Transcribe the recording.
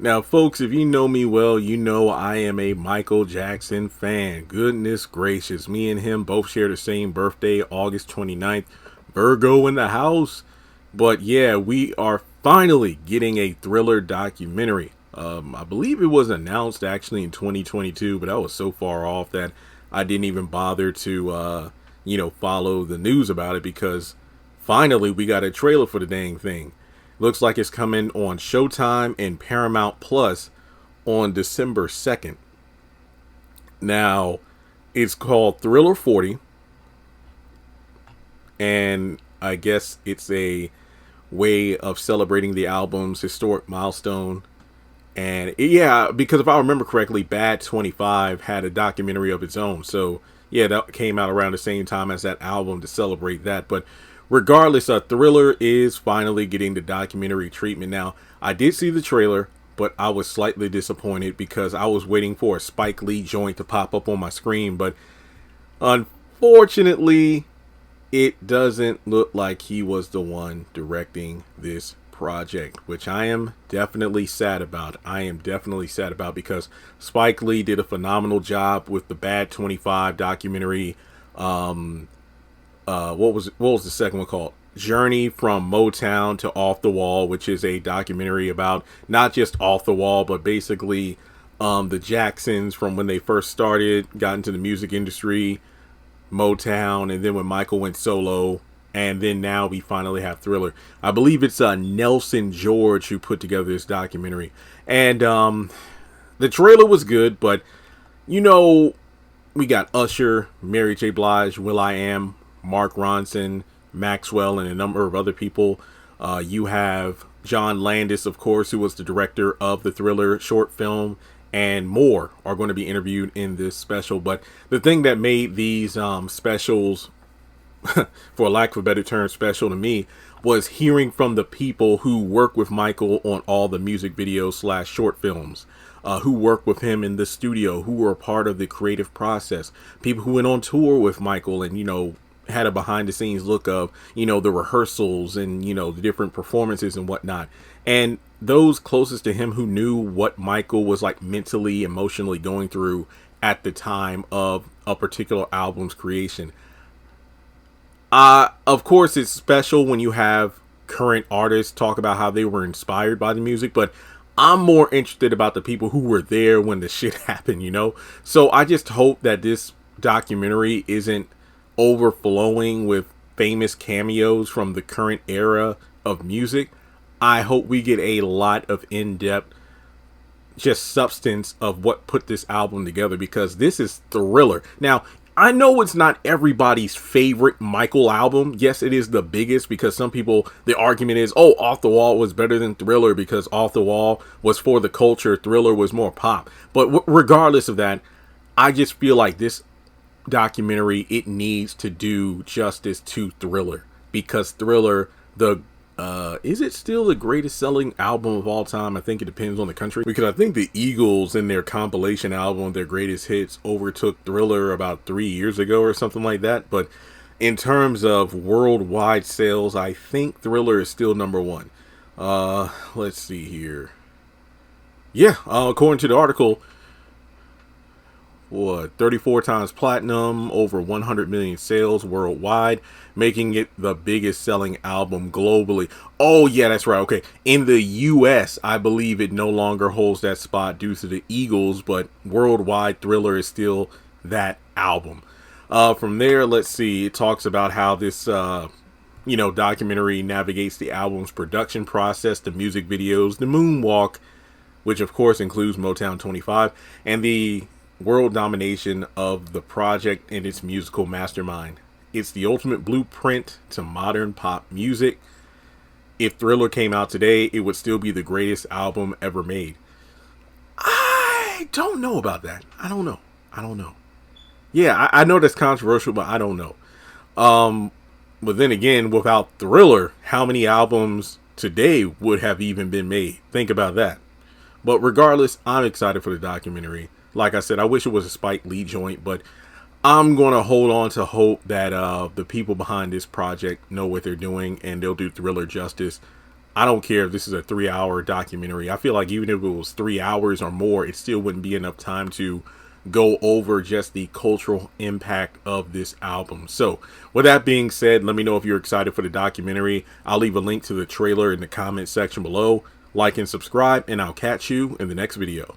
Now, folks, if you know me well, you know I am a Michael Jackson fan. Goodness gracious. Me and him both share the same birthday, August 29th. Virgo in the house. But yeah, we are finally getting a Thriller documentary. I believe it was announced actually in 2022, but I was so far off that I didn't even bother to, follow the news about it because finally we got a trailer for the dang thing. Looks like it's coming on Showtime and Paramount Plus on December 2nd. Now, it's called Thriller 40, and I guess it's a way of celebrating the album's historic milestone. And yeah, because if I remember correctly, Bad 25 had a documentary of its own. So yeah, that came out around the same time as that album to celebrate that. But regardless, Thriller is finally getting the documentary treatment. Now, I did see the trailer, but I was slightly disappointed because I was waiting for a Spike Lee joint to pop up on my screen. But unfortunately, it doesn't look like he was the one directing this project, which I am definitely sad about. I am definitely sad about because Spike Lee did a phenomenal job with the Bad 25 documentary. What was the second one called? Journey from Motown to Off the Wall, which is a documentary about not just Off the Wall, but basically the Jacksons from when they first started, got into the music industry, Motown, and then when Michael went solo, and then now we finally have Thriller. I believe it's Nelson George who put together this documentary, and the trailer was good, but you know, we got Usher, Mary J. Blige, will.i.am, Mark Ronson, Maxwell, and a number of other people. You have John Landis, of course, who was the director of the Thriller short film, and more are going to be interviewed in this special. But the thing that made these specials, for lack of a better term, special to me, was hearing from the people who work with Michael on all the music videos / short films, who work with him in the studio, who were a part of the creative process, people who went on tour with Michael and, had a behind the scenes look of, the rehearsals and, the different performances and whatnot. And those closest to him who knew what Michael was like mentally, emotionally going through at the time of a particular album's creation. Of course, it's special when you have current artists talk about how they were inspired by the music, but I'm more interested about the people who were there when the shit happened, So I just hope that this documentary isn't overflowing with famous cameos from the current era of music. I hope we get a lot of in-depth just substance of what put this album together, because this is Thriller. Now, I know it's not everybody's favorite Michael album. Yes, it is the biggest because some people, the argument is, oh, Off the Wall was better than Thriller because Off the Wall was for the culture, Thriller was more pop. But regardless of that, I just feel like this documentary, it needs to do justice to Thriller, because Thriller, is it still the greatest selling album of all time? I think it depends on the country, because I think the Eagles in their compilation album, their greatest hits, overtook Thriller about 3 years ago or something like that. But in terms of worldwide sales, I think Thriller is still number one. Let's see here. Yeah, according to the article, 34 times platinum, over 100 million sales worldwide, making it the biggest selling album globally. Oh yeah, that's right. Okay, in the US, I believe it no longer holds that spot due to the Eagles, but worldwide, Thriller is still that album. From there, let's see, it talks about how this documentary navigates the album's production process, the music videos, the moonwalk, which of course includes Motown 25, and the world domination of the project and its musical mastermind. It's the ultimate blueprint to modern pop music. If Thriller came out today, it would still be the greatest album ever made. I don't know about that. I don't know. Yeah, I know that's controversial, but I don't know. But then again, without Thriller, how many albums today would have even been made? Think about that. But regardless, I'm excited for the documentary. Like I said, I wish it was a Spike Lee joint, but I'm going to hold on to hope that the people behind this project know what they're doing and they'll do Thriller justice. I don't care if this is a 3-hour documentary. I feel like even if it was 3 hours or more, it still wouldn't be enough time to go over just the cultural impact of this album. So with that being said, let me know if you're excited for the documentary. I'll leave a link to the trailer in the comment section below. Like and subscribe, and I'll catch you in the next video.